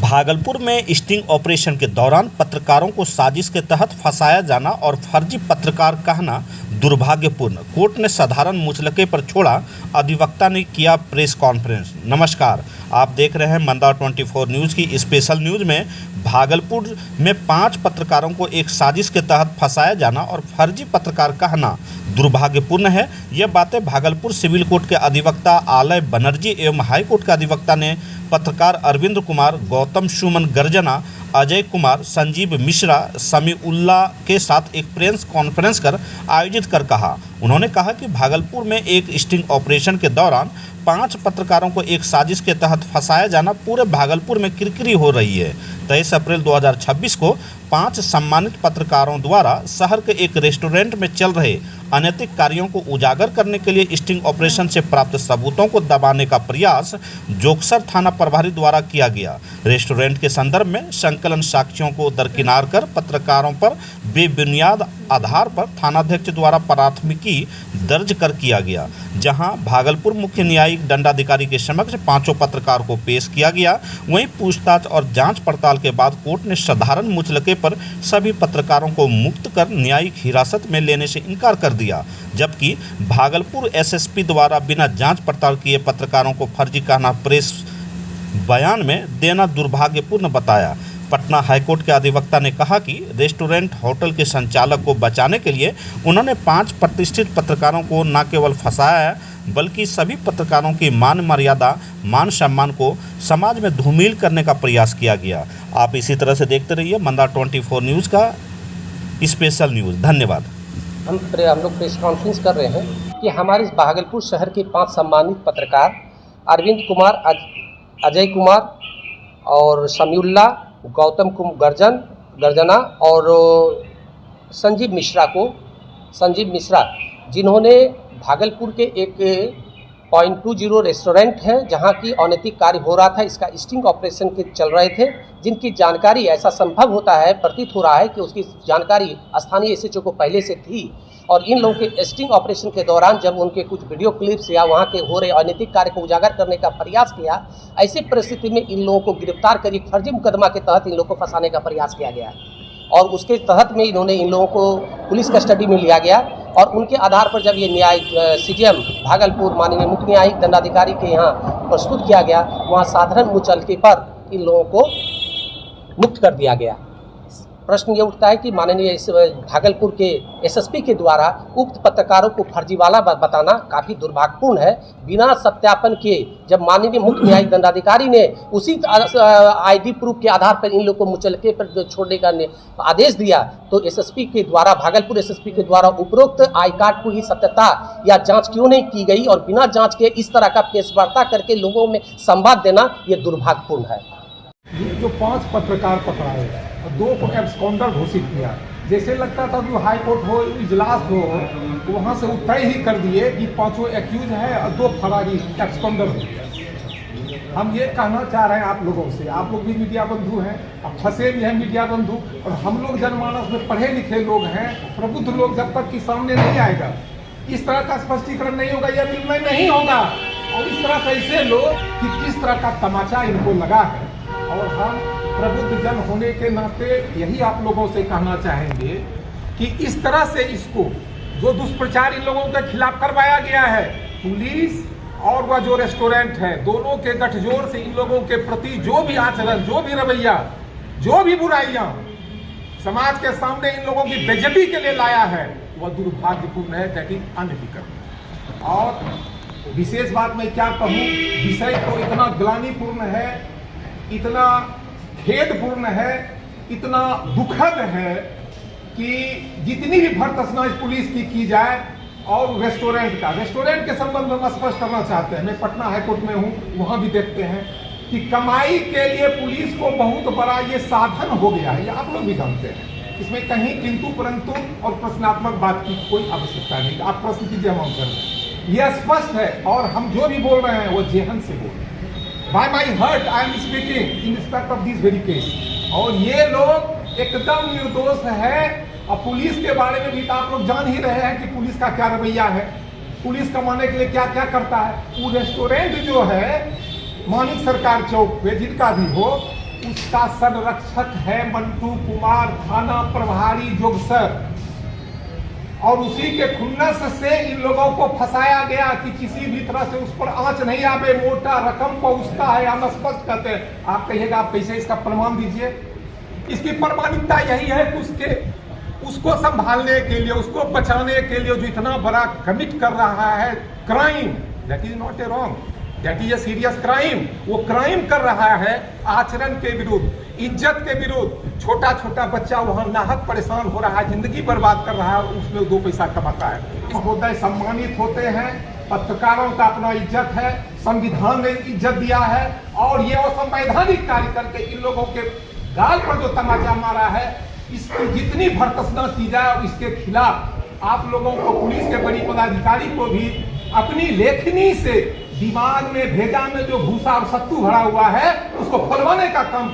भागलपुर में sting operation के दौरान पत्रकारों को साजिश के तहत फंसाया जाना और फर्जी पत्रकार कहना दुर्भाग्यपूर्ण। कोर्ट ने साधारण मुचलके पर छोड़ा, अधिवक्ता ने किया प्रेस कॉन्फ्रेंस। नमस्कार, आप देख रहे हैं मंदार 24 न्यूज़ की स्पेशल न्यूज़ में। भागलपुर में 5 पत्रकारों को एक साजिश के तहत फंसाया जाना और फर्जी पत्रकार कहना दुर्भाग्यपूर्ण है। यह बातें भागलपुर सिविल कोर्ट के अधिवक्ता आलय बनर्जी एवं हाईकोर्ट के अधिवक्ता ने पत्रकार अरविंद कुमार, गौतम सुमन गर्जना, अजय कुमार, संजीव मिश्रा, समीउल्लाह के साथ एक प्रेस कॉन्फ्रेंस कर आयोजित कर कहा। उन्होंने कहा कि भागलपुर में एक स्टिंग ऑपरेशन के दौरान 5 पत्रकारों को एक साजिश के तहत फंसाया जाना पूरे भागलपुर में किरकिरी हो रही है। 23 अप्रैल 2026 को 5 सम्मानित पत्रकारों द्वारा शहर के एक रेस्टोरेंट में चल रहे अनैतिक कार्यों को उजागर करने के लिए स्टिंग ऑपरेशन से प्राप्त सबूतों को दबाने का प्रयास जोगसर थाना प्रभारी द्वारा किया गया। रेस्टोरेंट के संदर्भ में संकलन साक्ष्यों को दरकिनार कर पत्रकारों पर बेबुनियाद आधार पर थानाध्यक्ष द्वारा प्राथमिकी दर्ज कर किया गया, जहां भागलपुर मुख्य न्यायिक दंडाधिकारी के समक्ष 5 पत्रकार को पेश किया गया। वहीं पूछताछ और जांच पड़ताल के बाद कोर्ट ने साधारण मुचलके पर सभी पत्रकारों को मुक्त कर न्यायिक हिरासत में लेने से इनकार कर दिया, जबकि भागलपुर एसएसपी द्वारा बिना जांच पड़ताल किए पत्रकारों को फर्जी कहना प्रेस बयान में देना दुर्भाग्यपूर्ण बताया। पटना हाईकोर्ट के अधिवक्ता ने कहा कि रेस्टोरेंट होटल के संचालक को बचाने के लिए उन्होंने 5 प्रतिष्ठित पत्रकारों को न केवल फंसाया बल्कि सभी पत्रकारों की मान मर्यादा, मान सम्मान को समाज में धूमिल करने का प्रयास किया गया। आप इसी तरह से देखते रहिए मंदार 24 न्यूज़ का स्पेशल न्यूज़। धन्यवाद। हम लोग प्रेस कॉन्फ्रेंस कर रहे हैं कि हमारे इस भागलपुर शहर के 5 सम्मानित पत्रकार अरविंद कुमार, अजय कुमार और समीउल्लाह, गौतम गर्जना और संजीव मिश्रा, जिन्होंने भागलपुर के एक .20 रेस्टोरेंट है जहां की अनैतिक कार्य हो रहा था, इसका स्टिंग ऑपरेशन के चल रहे थे, जिनकी जानकारी ऐसा संभव होता है, प्रतीत हो रहा है कि उसकी जानकारी स्थानीय एसएचओ को पहले से थी। और इन लोगों के स्टिंग ऑपरेशन के दौरान जब उनके कुछ वीडियो क्लिप्स या वहाँ के हो रहे अनैतिक कार्य को उजागर करने का प्रयास किया, ऐसी परिस्थिति में इन लोगों को गिरफ्तार कर एक फर्जी मुकदमा के तहत इन लोगों को फंसाने का प्रयास किया गया और उसके तहत में इन्होंने इन लोगों को पुलिस कस्टडी में लिया गया। और उनके आधार पर जब ये न्यायिक सीजीएम भागलपुर माननीय मुख्य न्यायिक दंडाधिकारी के यहाँ प्रस्तुत किया गया, वहाँ साधारण मुचलके पर इन लोगों को मुक्त कर दिया गया। प्रश्न ये उठता है कि माननीय भागलपुर के एसएसपी के द्वारा उक्त पत्रकारों को फर्जीवाला बताना काफ़ी दुर्भाग्यपूर्ण है। बिना सत्यापन किए जब माननीय मुख्य न्यायिक दंडाधिकारी ने उसी आईडी प्रूफ के आधार पर इन लोगों को मुचलके पर छोड़ने का आदेश दिया, तो एसएसपी के द्वारा, भागलपुर एसएसपी के द्वारा उपरोक्त आई कार्ड को ही सत्यता या जाँच क्यों नहीं की गई और बिना जाँच के इस तरह का पेशवार्ता करके लोगों में संवाद देना ये दुर्भाग्यपूर्ण है। ये जो 5 पत्रकार पकड़ाए और 2 को एब्सकॉन्डर घोषित किया, जैसे लगता था कि हाई कोर्ट हो, इजलास हो, तो वहाँ से वो तय ही कर दिए कि 5 एक्यूज है और 2 फरारी एब्सकॉन्डर हो। हम ये कहना चाह रहे हैं आप लोगों से, आप लोग भी मीडिया बंधु हैं, अब फंसे भी हैं मीडिया बंधु, और हम लोग जनमानस में पढ़े लिखे लोग हैं, प्रबुद्ध लोग, जब तक कि सामने नहीं आएगा, इस तरह का स्पष्टीकरण नहीं होगा, यह निर्णय नहीं होगा। और इस तरह से ऐसे लोग कि किस तरह का तमाचा इनको लगा है, और हम प्रबुद्ध जन होने के नाते यही आप लोगों से कहना चाहेंगे कि इस तरह से इसको जो दुष्प्रचार इन लोगों के खिलाफ करवाया गया है, पुलिस और वह जो रेस्टोरेंट है, दोनों के गठजोड़ से इन लोगों के प्रति जो भी आचरण, जो भी रवैया, जो भी बुराइयां समाज के सामने इन लोगों की बेइज्जती के लिए लाया है, वह दुर्भाग्यपूर्ण है, दैट इज अनएथिकल। और विशेष बात मैं क्या कहूँ, विषय तो इतना ग्लानिपूर्ण है, इतना खेदपूर्ण है, इतना दुखद है कि जितनी भी भर्त्सना इस पुलिस की जाए। और रेस्टोरेंट के संबंध में हम स्पष्ट करना चाहते हैं, मैं पटना हाईकोर्ट में हूँ, वहाँ भी देखते हैं कि कमाई के लिए पुलिस को बहुत बड़ा ये साधन हो गया है, ये आप लोग भी जानते हैं। इसमें कहीं किंतु परंतु और प्रश्नात्मक बात की कोई आवश्यकता नहीं। आप प्रश्न कीजिए, हम आंसर दें, यह स्पष्ट है। और हम जो भी बोल रहे हैं वो जेहन से बोल रहे हैं। By my heart, I am speaking in respect of this very case. और ये लोग एकदम निर्दोष है। और पुलिस के बारे में भी तो आप लोग जान ही रहे हैं कि पुलिस का क्या रवैया है, पुलिस कमाने के लिए क्या क्या करता है। वो रेस्टोरेंट जो है मानिक सरकार चौक पे, जिनका भी हो, उसका संरक्षक है मंटू कुमार, थाना प्रभारी जोगसर। और उसी के खुन्नस से इन लोगों को फंसाया गया कि किसी भी तरह से उस पर आंच नहीं आवे, मोटा रकम पहुंचता है, हम स्पष्ट कहते हैं। आप कहिएगा आप कैसे इसका प्रमाण दीजिए। इसकी प्रमाणिकता यही है कि उसको संभालने के लिए, उसको बचाने के लिए जो इतना बड़ा कमिट कर रहा है crime, that is not a wrong, that is a serious crime. वो क्राइम कर रहा है आचरण के विरुद्ध, इज्जत के विरुद्ध। छोटा छोटा बच्चा वहां नाहक परेशान हो रहा है, जिंदगी बर्बाद कर रहा है, उसमें 2 पैसा कमाता है। महोदय सम्मानित होते हैं, पत्रकारों का अपना इज्जत है, संविधान ने इज्जत दिया है। और ये असंवैधानिक कार्य करके इन लोगों के गाल पर जो तमाचा मारा है, इसकी जितनी भर्त्सना की जाए, इसके खिलाफ आप लोगों को, पुलिस के बड़ी पदाधिकारी को भी अपनी लेखनी से दिमाग में, भेजा में जो भूसा और सत्तू भरा हुआ है, उसको खोलवाने का काम